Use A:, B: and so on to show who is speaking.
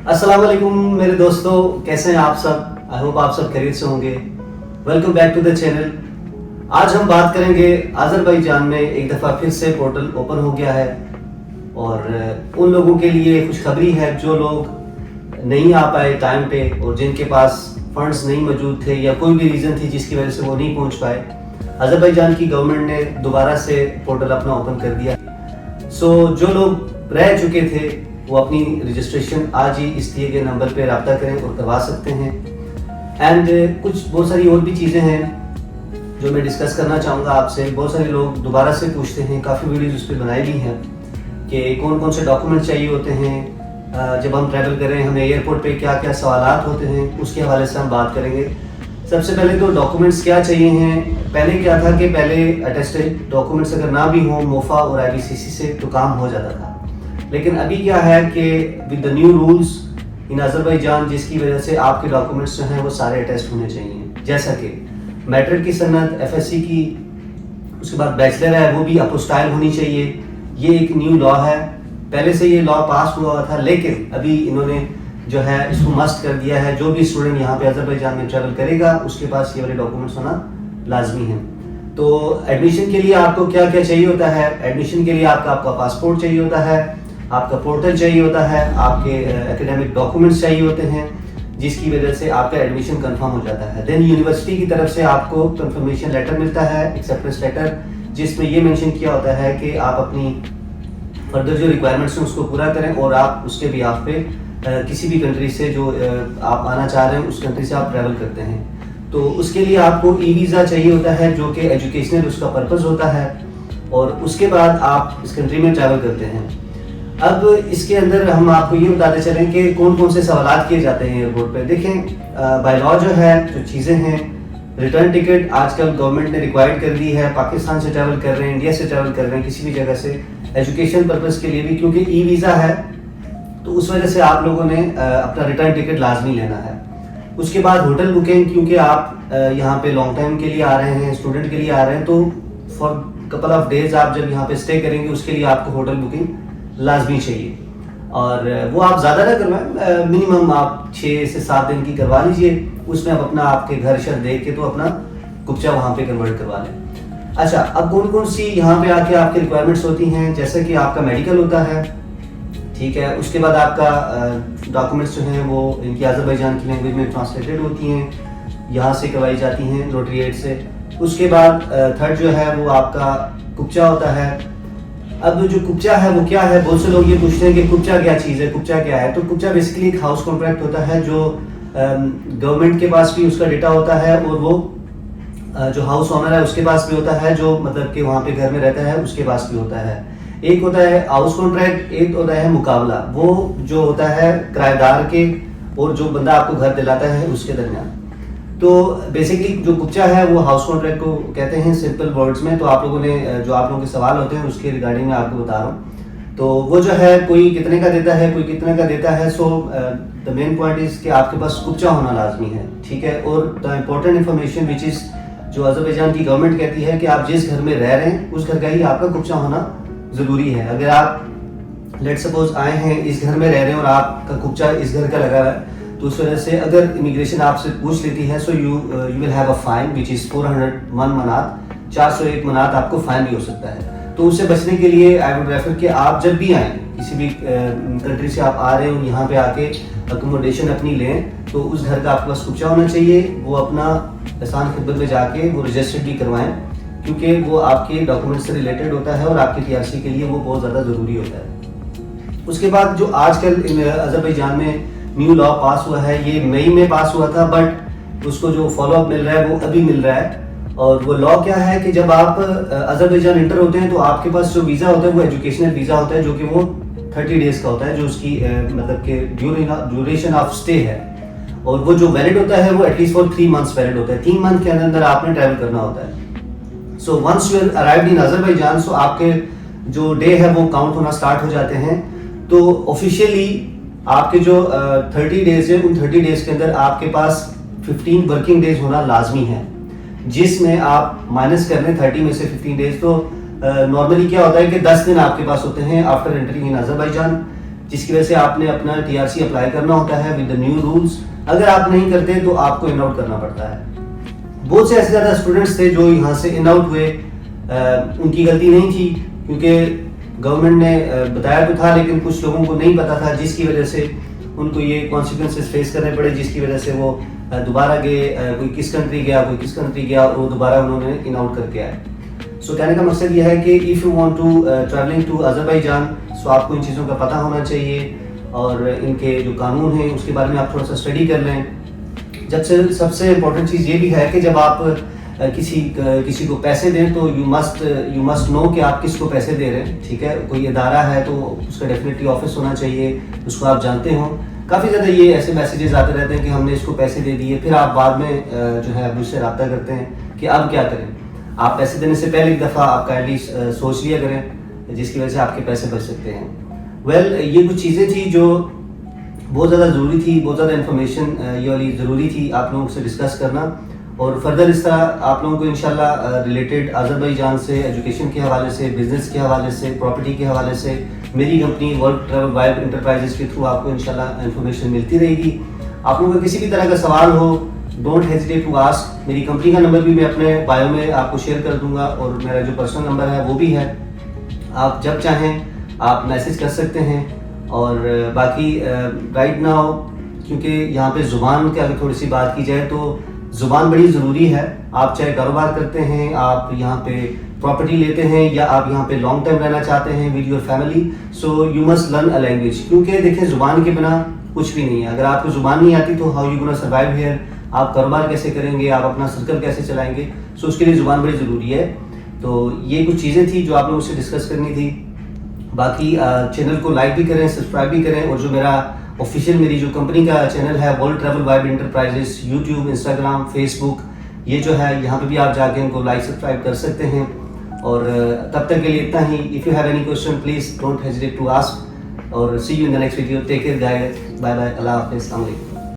A: अस्सलाम वालेकुम मेरे दोस्तों, कैसे हैं आप सब। आई होप आप सब खैरियत से होंगे। Welcome back to the channel. आज हम बात करेंगे अज़रबैजान में एक दफ़ा फिर से पोर्टल ओपन हो गया है और उन लोगों के लिए खुशखबरी है जो लोग नहीं आ पाए टाइम पे और जिनके पास फंड्स नहीं मौजूद थे या कोई भी रीज़न थी जिसकी वजह से वो नहीं पहुंच पाए। अज़रबैजान की गवर्नमेंट ने दोबारा से पोर्टल अपना ओपन कर दिया। सो जो लोग रह चुके थे वो अपनी रजिस्ट्रेशन आज ही इस दिए गए नंबर पे रब्ता करें और करवा सकते हैं। एंड कुछ बहुत सारी और भी चीज़ें हैं जो मैं डिस्कस करना चाहूँगा आपसे। बहुत सारे लोग दोबारा से पूछते हैं, काफ़ी वीडियोज़ उस पर बनाई भी हैं कि कौन कौन से डॉक्यूमेंट चाहिए होते हैं जब हम ट्रैवल करें, हमें एयरपोर्ट पे क्या क्या सवालात होते हैं, उसके हवाले से हम बात करेंगे। सबसे पहले तो डॉक्यूमेंट्स क्या चाहिए हैं। पहले क्या था कि पहले अटेस्टेड डॉक्यूमेंट्स अगर ना भी हों मोफा और IBCC से तो काम हो जाता था, लेकिन अभी क्या है कि with the new rules in Azerbaijan जिसकी वजह से आपके डॉक्यूमेंट्स जो हैं वो सारे अटेस्ट होने चाहिए। जैसा कि मैट्रिक की सनद, FSC की, उसके बाद बैचलर है वो भी अपोस्टाइल होनी चाहिए। ये एक न्यू लॉ है, पहले से ये लॉ पास हुआ था लेकिन अभी इन्होंने जो है इसको मस्ट कर दिया है। जो भी स्टूडेंट यहाँ पे अज़रबैजान में ट्रैवल करेगा उसके पास ये वाले डॉक्यूमेंट्स होना लाजमी है। तो एडमिशन के लिए आपको क्या क्या चाहिए होता है। एडमिशन के लिए आपका पासपोर्ट चाहिए होता है, आपका पोर्टल चाहिए होता है, आपके एकेडमिक डॉक्यूमेंट्स चाहिए होते हैं जिसकी वजह से आपका एडमिशन कंफर्म हो जाता है। देन यूनिवर्सिटी की तरफ से आपको कंफर्मेशन लेटर मिलता है, एक्सेप्टेंस लेटर, जिसमें ये मेंशन किया होता है कि आप अपनी फर्दर जो रिक्वायरमेंट्स हैं उसको पूरा करें और आप उसके भी आप पे किसी भी कंट्री से जो आप आना चाह रहे हैं उस कंट्री से आप ट्रैवल करते हैं तो उसके लिए आपको वीज़ा चाहिए होता है जो कि एजुकेशनल उसका पर्पज़ होता है और उसके बाद आप इस कंट्री में ट्रैवल करते हैं। अब इसके अंदर हम आपको ये बताते चलें कि कौन कौन से सवालात किए जाते हैं एयरपोर्ट पे। देखें बाय लॉ जो है जो चीज़ें हैं, रिटर्न टिकट आजकल गवर्नमेंट ने रिक्वायर्ड कर दी है। पाकिस्तान से ट्रैवल कर रहे हैं, इंडिया से ट्रैवल कर रहे हैं, किसी भी जगह से एजुकेशन पर्पज़ के लिए भी, क्योंकि वीज़ा है तो उस वजह से आप लोगों ने अपना रिटर्न टिकट लाजमी लेना है। उसके बाद होटल बुकिंग, क्योंकि आप यहाँ पे लॉन्ग टाइम के लिए आ रहे हैं, स्टूडेंट के लिए आ रहे हैं, तो फॉर कपल ऑफ डेज आप जब यहाँ पे स्टे करेंगे उसके लिए आपको होटल बुकिंग लाजमी चाहिए। और वो आप ज़्यादा ना करवाएं, मिनिमम आप 6 से 7 दिन की करवा लीजिए। उसमें आप अपना आपके घर शर देख के तो अपना कुप्चा वहाँ पे कन्वर्ट करवा लें। अच्छा, अब कौन कौन सी यहाँ पे आके आपकी रिक्वायरमेंट्स होती हैं, जैसे कि आपका मेडिकल होता है, ठीक है। उसके बाद आपका डॉक्यूमेंट्स जो हैं वो इनकी अज़रबैजान की लैंग्वेज में ट्रांसलेटेड होती हैं, यहाँ से करवाई जाती हैं नोटरिएट से। उसके बाद थर्ड जो है वो आपका कुप्चा होता है। अब जो कुप्चा है वो क्या है, बहुत से लोग ये पूछते हैं कि कुप्चा क्या चीज़ है, कुप्चा क्या है। तो कुप्चा बेसिकली एक हाउस कॉन्ट्रैक्ट होता है जो गवर्नमेंट के पास भी उसका डेटा होता है और वो जो हाउस ओनर है उसके पास भी होता है, जो मतलब कि वहाँ पे घर में रहता है उसके पास भी होता है। एक होता है हाउस कॉन्ट्रैक्ट, एक होता है मुकाबला, वो जो होता है किराएदार के और जो बंदा आपको घर दिलाता है उसके दरमियान। तो बेसिकली जो कुप्चा है वो हाउस कॉन्ट्रैक्ट को कहते हैं सिंपल वर्ड्स में। तो आप लोगों ने जो आप लोगों के सवाल होते हैं उसके रिगार्डिंग मैं आपको बता रहा हूँ। तो वो जो है कोई कितने का देता है, कोई कितने का देता है। So the main point is कि आपके पास कुप्चा होना लाजमी है, ठीक है। और the important information which is जो अज़रबैजान की गवर्नमेंट कहती है कि आप जिस घर में रह रहे हैं उस घर का ही आपका कुप्चा होना ज़रूरी है। अगर आप लेट सपोज आए हैं इस घर में रह रहे हैं और आपका कुप्चा इस घर का लगा हुआ है तो उस वजह से अगर इमिग्रेशन आपसे पूछ लेती है so you will have a fine which is 401 मनात, 401 मनात आपको फाइन भी हो सकता है। तो उससे बचने के लिए आई वुड रेफर कि आप जब भी आएँ, किसी भी कंट्री से आप आ रहे हो, यहाँ पे आके अकोमोडेशन अपनी लें तो उस घर का आपके पास कुप्चा होना चाहिए। वो अपना एहसान खिदमत में जाके वो रजिस्टर्ड भी करवाएं, क्योंकि वो आपके डॉक्यूमेंट से रिलेटेड होता है और आपकी TRC के लिए वो बहुत ज़्यादा ज़रूरी होता है। उसके बाद जो आजकल अज़रबैजान में न्यू लॉ पास हुआ है, ये मई में पास हुआ था बट उसको जो फॉलोअप मिल रहा है वो अभी मिल रहा है। और वो लॉ क्या है कि जब आप अज़रबैजान इंटर होते हैं तो आपके पास जो वीज़ा होता है वो एजुकेशनल वीज़ा होता है जो कि वो 30 डेज़ का होता है, जो उसकी मतलब कि ड्यूरेशन ऑफ स्टे है। और वो जो वैलिड होता है वो एटलीस्ट फॉर 3 मंथ्स वैलिड होता है। 3 मंथ के अंदर आपने ट्रैवल करना होता है। So once you arrived in Azerbaijan so आपके जो डे है वो काउंट होना स्टार्ट हो जाते हैं। तो ऑफिशियली आपके जो 30 डेज है उन 30 डेज के अंदर आपके पास 15 वर्किंग डेज होना लाजमी है, जिसमें आप माइनस कर लें 30 में से 15 डेज। तो नॉर्मली क्या होता है कि 10 दिन आपके पास होते हैं आफ्टर एंटरिंग इन अज़रबैजान। جس کی وجہ سے آپ نے اپنا TRC اپلائی کرنا ہوتا ہے ود دا نیو رولز. اگر آپ نہیں کرتے تو آپ کو ان آؤٹ کرنا پڑتا ہے. بہت سے ایسے زیادہ اسٹوڈنٹس تھے جو یہاں سے ان آؤٹ ہوئے. ان کی غلطی نہیں تھی کیونکہ گورنمنٹ نے بتایا تو تھا لیکن کچھ لوگوں کو نہیں پتا تھا, جس کی وجہ سے ان کو یہ کانسیکوینسز فیس کرنے پڑے, جس کی وجہ سے وہ دوبارہ گئے, کوئی کس کنٹری گیا کوئی کس کنٹری گیا, اور وہ دوبارہ انہوں نے ان آؤٹ کر کے آئے. سو کہنے کا مقصد یہ ہے کہ if you want to travelling to Azerbaijan, so آپ کو ان چیزوں کا پتہ ہونا چاہیے اور ان کے جو قانون ہیں اس کے بارے میں آپ تھوڑا سا اسٹڈی کر لیں. جب سے سب سے امپورٹنٹ چیز یہ بھی ہے کہ جب آپ کسی کو پیسے دیں تو یو مسٹ نو کہ آپ کس کو پیسے دے رہے ہیں. ٹھیک ہے, کوئی ادارہ ہے تو اس کا ڈیفینیٹلی آفس ہونا چاہیے, اس کو آپ جانتے ہوں. کافی زیادہ یہ ایسے میسیجز آتے رہتے ہیں کہ ہم نے اس کو پیسے دے دیے, پھر آپ بعد میں جو ہے مجھ سے رابطہ کرتے ہیں کہ اب کیا کریں. آپ پیسے دینے سے پہلے ایک دفعہ آپ کائنڈلی سوچ لیا کریں, جس کی وجہ سے آپ کے پیسے بچ سکتے ہیں. یہ کچھ چیزیں تھیں جو بہت زیادہ ضروری تھی, بہت زیادہ انفارمیشن یہ والی ضروری تھی آپ لوگوں سے ڈسکس کرنا. اور فردر اس طرح آپ لوگوں کو انشاءاللہ ریلیٹڈ آذربائیجان سے, ایجوکیشن کے حوالے سے, بزنس کے حوالے سے, پراپرٹی کے حوالے سے میری company world Travel Vibe enterprises کے تھرو آپ کو انشاءاللہ انفارمیشن ملتی رہے گی. آپ لوگوں کو کسی بھی طرح کا سوال ہو, ڈونٹ ہیزیٹیٹ ٹو آسک. میری کمپنی کا نمبر بھی میں اپنے بایو میں آپ کو شیئر کر دوں گا, اور میرا جو پرسنل نمبر ہے وہ بھی ہے. آپ جب چاہیں آپ میسیج کر سکتے ہیں. اور باقی رائٹ ناؤ کیونکہ یہاں پہ زبان کی اگر تھوڑی سی بات کی جائے تو زبان بڑی ضروری ہے. آپ چاہے کاروبار کرتے ہیں, آپ یہاں پہ پراپرٹی لیتے ہیں, یا آپ یہاں پہ لانگ ٹائم رہنا چاہتے ہیں with your family, so you must learn a language. کیونکہ دیکھیں زبان کے بنا کچھ بھی نہیں ہے. اگر آپ کو زبان نہیں آتی تو how you gonna survive here, آپ کاروبار کیسے کریں گے, آپ اپنا سرکل کیسے چلائیں گے. سو اس کے لیے زبان بڑی ضروری ہے. تو یہ کچھ چیزیں تھیں جو آپ لوگوں سے ڈسکس کرنی تھی. باقی چینل کو لائک بھی کریں, سبسکرائب بھی کریں, اور جو میرا آفیشیل میری جو کمپنی کا چینل ہے World Travel Vibe Enterprises, YouTube, Instagram, Facebook, یہ جو ہے یہاں پہ بھی آپ جا کے ان کو لائک سبسکرائب کر سکتے ہیں. اور تب تک کے لیے اتنا ہی. If you have any question please don't hesitate to ask, اور see you in the next video. Take care guys, bye bye, اللہ حافظ, السلام علیکم.